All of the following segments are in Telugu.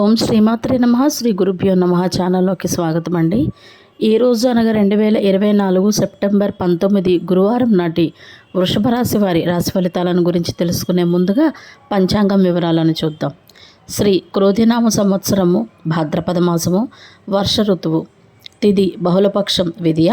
ఓం శ్రీమాత్రే నమః. శ్రీ గురుభ్యో నమః. ఛానల్లోకి స్వాగతం అండి. ఈరోజు అనగా 2024 సెప్టెంబర్ 19 గురువారం నాటి వృషభ రాశి వారి రాశి ఫలితాలను గురించి తెలుసుకునే ముందుగా పంచాంగం వివరాలను చూద్దాం. శ్రీ క్రోధినామ సంవత్సరము, భాద్రపద మాసము, వర్ష ఋతువు, తిథి బహుళపక్షం విధియ.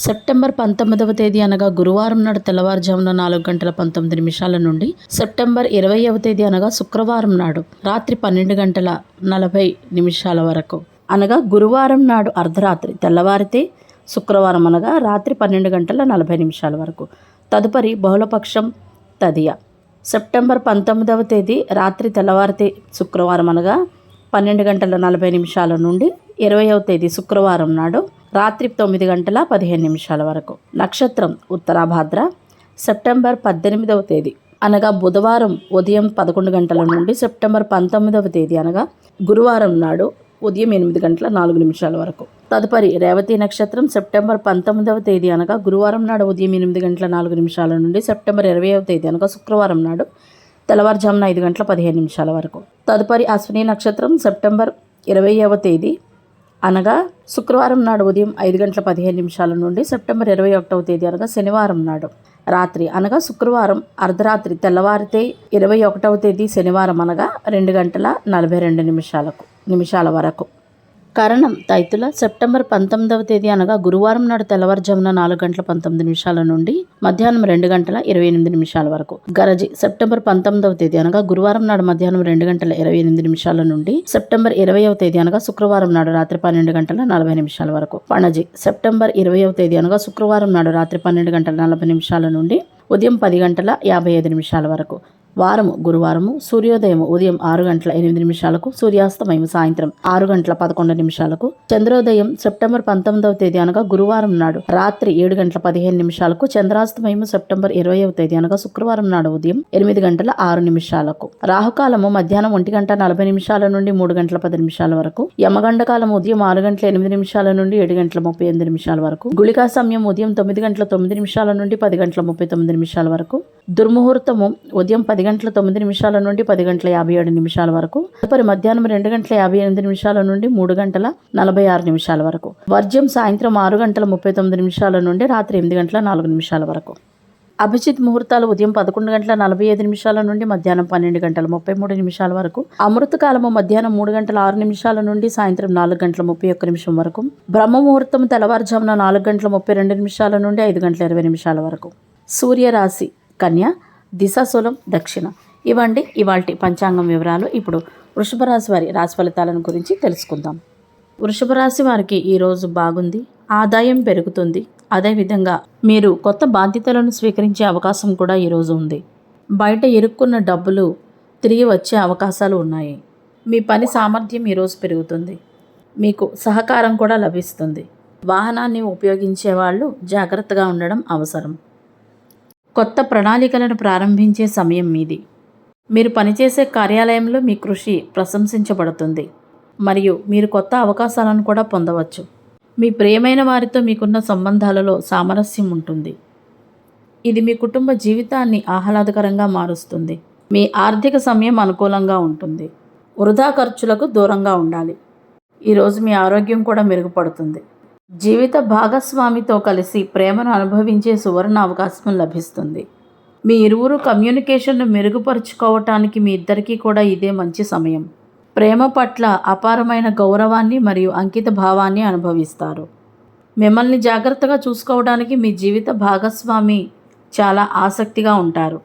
సెప్టెంబర్ 19వ తేదీ అనగా గురువారం నాడు తెల్లవారుజామున 4:19 నుండి సెప్టెంబర్ 20వ తేదీ అనగా శుక్రవారం నాడు రాత్రి 12:40 వరకు అనగా గురువారం నాడు అర్ధరాత్రి తెల్లవారితే శుక్రవారం అనగా రాత్రి 12:40 వరకు. తదుపరి బహుళపక్షం తదియ. సెప్టెంబర్ 19వ తేదీ రాత్రి తెల్లవారితే శుక్రవారం అనగా 12:40 నుండి 20వ తేదీ శుక్రవారం నాడు రాత్రి 9:15 వరకు. నక్షత్రం ఉత్తరాభాద్ర. సెప్టెంబర్ 18వ తేదీ అనగా బుధవారం ఉదయం 11 గంటల నుండి సెప్టెంబర్ 19వ తేదీ అనగా గురువారం నాడు ఉదయం 8:04 వరకు. తదుపరి రేవతి నక్షత్రం. సెప్టెంబర్ 19వ తేదీ అనగా గురువారం నాడు ఉదయం 8:04 నుండి సెప్టెంబర్ 20వ తేదీ అనగా శుక్రవారం నాడు తెల్లవారుజామున 5:15 వరకు. తదుపరి అశ్విని నక్షత్రం. సెప్టెంబర్ 20వ తేదీ అనగా శుక్రవారం నాడు ఉదయం 5:15 నుండి సెప్టెంబర్ 21వ తేదీ అనగా శనివారం నాడు రాత్రి అనగా శుక్రవారం అర్ధరాత్రి తెల్లవారితే 21వ తేదీ శనివారం అనగా 2:42 వరకు. కరణం తైతుల. సెప్టెంబర్ 19వ తేదీ అనగా గురువారం నాడు తెల్లవారుజామున 4:19 నుండి మధ్యాహ్నం 2:28 వరకు. గరజి. సెప్టెంబర్ 19వ తేదీ అనగా గురువారం నాడు మధ్యాహ్నం 2:28 నుండి సెప్టెంబర్ 20వ తేదీ అనగా శుక్రవారం నాడు రాత్రి 12:40 వరకు. పణజి. సెప్టెంబర్ 20వ తేదీ అనగా శుక్రవారం నాడు రాత్రి 12:40 నుండి ఉదయం 10:55 వరకు. వారము గురువారము. సూర్యోదయం ఉదయం 6:08, సూర్యాస్తమయం సాయంత్రం 6:11. చంద్రోదయం సెప్టెంబర్ 19వ తేదీ అనగా గురువారం నాడు రాత్రి 7:15, చంద్రాస్తమయం సెప్టెంబర్ 20వ తేదీ అనగా శుక్రవారం నాడు ఉదయం 8:06. రాహుకాలము మధ్యాహ్నం 1:40 నుండి 3:10 వరకు. యమగండకాలం ఉదయం 6:08 నుండి 7:38 వరకు. గుళికా సమయం ఉదయం 9:09 నుండి 10:39 వరకు. దుర్ముహూర్తము ఉదయం 10:09 నుండి 10:57 వరకు. తదుపరి మధ్యాహ్నం 2:58 నుండి 3:46 వరకు. వర్జ్యం సాయంత్రం 6:39 నుండి రాత్రి 8:04 వరకు. అభిజిత్ ముహూర్తాలు ఉదయం 11:45 నుండి మధ్యాహ్నం 12:33 వరకు. అమృతకాలము మధ్యాహ్నం 3:06 నుండి సాయంత్రం 4:31 వరకు. బ్రహ్మ ముహూర్తం తెల్లవారుజామున 4:32 నుండి 5:20 వరకు. సూర్యరాశి కన్య. దిశాశూలం దక్షిణ. ఇవండి ఇవాల్టి పంచాంగం వివరాలు. ఇప్పుడు వృషభ రాశి వారి రాశి ఫలితాలను గురించి తెలుసుకుందాం. వృషభ రాశి వారికి ఈరోజు బాగుంది. ఆదాయం పెరుగుతుంది. అదేవిధంగా మీరు కొత్త బాధ్యతలను స్వీకరించే అవకాశం కూడా ఈరోజు ఉంది. బయట ఇరుక్కున్న డబ్బులు తిరిగి వచ్చే అవకాశాలు ఉన్నాయి. మీ పని సామర్థ్యం ఈరోజు పెరుగుతుంది. మీకు సహకారం కూడా లభిస్తుంది. వాహనాన్ని ఉపయోగించే వాళ్ళు జాగ్రత్తగా ఉండడం అవసరం. కొత్త ప్రణాళికలను ప్రారంభించే సమయం మీది. మీరు పనిచేసే కార్యాలయంలో మీ కృషి ప్రశంసించబడుతుంది మరియు మీరు కొత్త అవకాశాలను కూడా పొందవచ్చు. మీ ప్రియమైన వారితో మీకున్న సంబంధాలలో సామరస్యం ఉంటుంది. ఇది మీ కుటుంబ జీవితాన్ని ఆహ్లాదకరంగా మారుస్తుంది. మీ ఆర్థిక సమయం అనుకూలంగా ఉంటుంది. వృధా ఖర్చులకు దూరంగా ఉండాలి. ఈరోజు మీ ఆరోగ్యం కూడా మెరుగుపడుతుంది. జీవిత భాగస్వామితో కలిసి ప్రేమను అనుభవించే సువర్ణ అవకాశం లభిస్తుంది. మీ ఇరువురు కమ్యూనికేషన్ను మెరుగుపరుచుకోవటానికి మీ ఇద్దరికీ కూడా ఇదే మంచి సమయం. ప్రేమ పట్ల అపారమైన గౌరవాన్ని మరియు అంకిత భావాన్ని అనుభవిస్తారు. మిమ్మల్ని జాగ్రత్తగా చూసుకోవడానికి మీ జీవిత భాగస్వామి చాలా ఆసక్తిగా ఉంటారు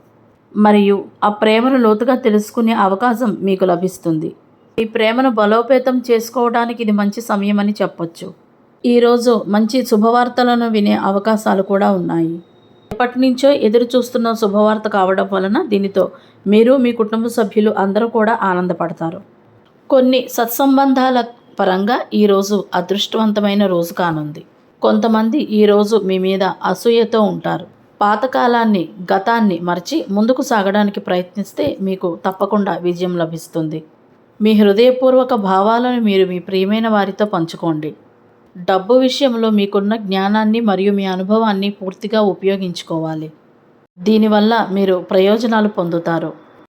మరియు ఆ ప్రేమను లోతుగా తెలుసుకునే అవకాశం మీకు లభిస్తుంది. ఈ ప్రేమను బలోపేతం చేసుకోవడానికి ఇది మంచి సమయం అని చెప్పొచ్చు. ఈరోజు మంచి శుభవార్తలను వినే అవకాశాలు కూడా ఉన్నాయి. ఎప్పటి నుంచో ఎదురు చూస్తున్న శుభవార్త కావడం వలన దీనితో మీరు మీ కుటుంబ సభ్యులు అందరూ కూడా ఆనందపడతారు. కొన్ని సత్సంబంధాల పరంగా ఈరోజు అదృష్టవంతమైన రోజు కానుంది. కొంతమంది ఈరోజు మీ మీద అసూయతో ఉంటారు. పాతకాలాన్ని గతాన్ని మరచి ముందుకు సాగడానికి ప్రయత్నిస్తే మీకు తప్పకుండా విజయం లభిస్తుంది. మీ హృదయపూర్వక భావాలను మీరు మీ ప్రియమైన వారితో పంచుకోండి. డబ్బు విషయంలో మీకున్న జ్ఞానాన్ని మరియు మీ అనుభవాన్ని పూర్తిగా ఉపయోగించుకోవాలి. దీనివల్ల మీరు ప్రయోజనాలు పొందుతారు.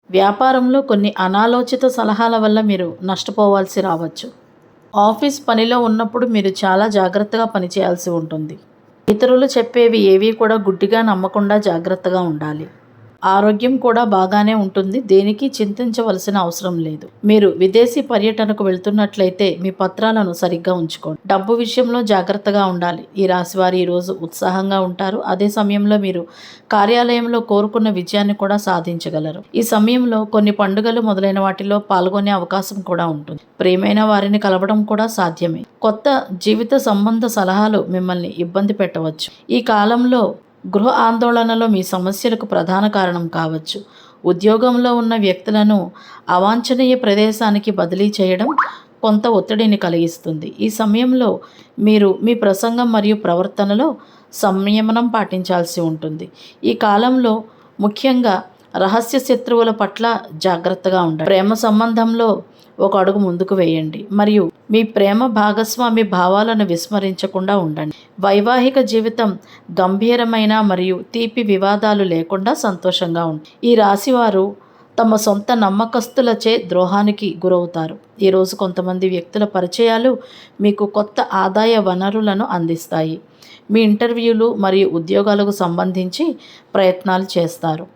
వ్యాపారంలో కొన్ని అనాలోచిత సలహాల వల్ల మీరు నష్టపోవాల్సి రావచ్చు. ఆఫీస్ పనిలో ఉన్నప్పుడు మీరు చాలా జాగ్రత్తగా పనిచేయాల్సి ఉంటుంది. ఇతరులు చెప్పేవి ఏవి కూడా గుడ్డిగా నమ్మకుండా జాగ్రత్తగా ఉండాలి. ఆరోగ్యం కూడా బాగానే ఉంటుంది. దేనికి చింతించవలసిన అవసరం లేదు. మీరు విదేశీ పర్యటనకు వెళ్తున్నట్లయితే మీ పత్రాలను సరిగ్గా ఉంచుకోండి. డబ్బు విషయంలో జాగ్రత్తగా ఉండాలి. ఈ రాశివారు ఈరోజు ఉత్సాహంగా ఉంటారు. అదే సమయంలో మీరు కార్యాలయంలో కోరుకున్న విజయాన్ని కూడా సాధించగలరు. ఈ సమయంలో కొన్ని పండుగలు మొదలైన వాటిలో పాల్గొనే అవకాశం కూడా ఉంటుంది. ప్రియమైన వారిని కలవడం కూడా సాధ్యమే. కొత్త జీవిత సంబంధ సలహాలు మిమ్మల్ని ఇబ్బంది పెట్టవచ్చు. ఈ కాలంలో గృహ ఆందోళనలో మీ సమస్యలకు ప్రధాన కారణం కావచ్చు. ఉద్యోగంలో ఉన్న వ్యక్తులను అవాంఛనీయ ప్రదేశానికి బదిలీ చేయడం కొంత ఒత్తిడిని కలిగిస్తుంది. ఈ సమయంలో మీరు మీ ప్రసంగం మరియు ప్రవర్తనలో సంయమనం పాటించాల్సి ఉంటుంది. ఈ కాలంలో ముఖ్యంగా రహస్య శత్రువుల పట్ల జాగ్రత్తగా ఉండండి. ప్రేమ సంబంధంలో ఒక అడుగు ముందుకు వేయండి మరియు మీ ప్రేమ భాగస్వామి భావాలను విస్మరించకుండా ఉండండి. వైవాహిక జీవితం గంభీరమైన మరియు తీపి వివాదాలు లేకుండా సంతోషంగా ఉంటుంది. ఈ రాశివారు తమ సొంత నమ్మకస్తులచే ద్రోహానికి గురవుతారు. ఈరోజు కొంతమంది వ్యక్తుల పరిచయాలు మీకు కొత్త ఆదాయ వనరులను అందిస్తాయి. మీ ఇంటర్వ్యూలు మరియు ఉద్యోగాలకు సంబంధించి ప్రయత్నాలు చేస్తారు.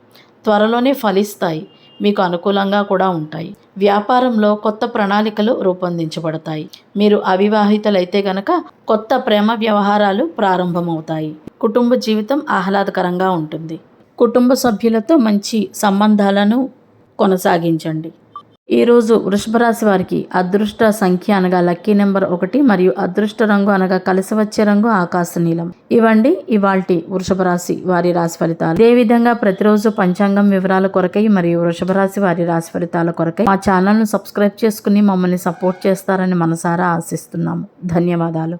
త్వరలోనే ఫలిస్తాయి. మీకు అనుకూలంగా కూడా ఉంటాయి. వ్యాపారంలో కొత్త ప్రణాళికలు రూపొందించబడతాయి. మీరు అవివాహితులైతే గనక కొత్త ప్రేమ వ్యవహారాలు ప్రారంభమవుతాయి. కుటుంబ జీవితం ఆహ్లాదకరంగా ఉంటుంది. కుటుంబ సభ్యులతో మంచి సంబంధాలను కొనసాగించండి. ఈరోజు వృషభ రాశి వారికి అదృష్ట సంఖ్య అనగా లక్కీ నెంబర్ 1 మరియు అదృష్ట రంగు అనగా కలిసి వచ్చే రంగు ఆకాశ నీలం. ఇవండి ఇవాల్టి వృషభ రాశి వారి రాశి ఫలితాలు. ఇదే విధంగా ప్రతిరోజు పంచాంగం వివరాల కొరకై మరియు వృషభ రాశి వారి రాశి ఫలితాల కొరకై మా ఛానల్ను సబ్స్క్రైబ్ చేసుకుని మమ్మల్ని సపోర్ట్ చేస్తారని మనసారా ఆశిస్తున్నాము. ధన్యవాదాలు.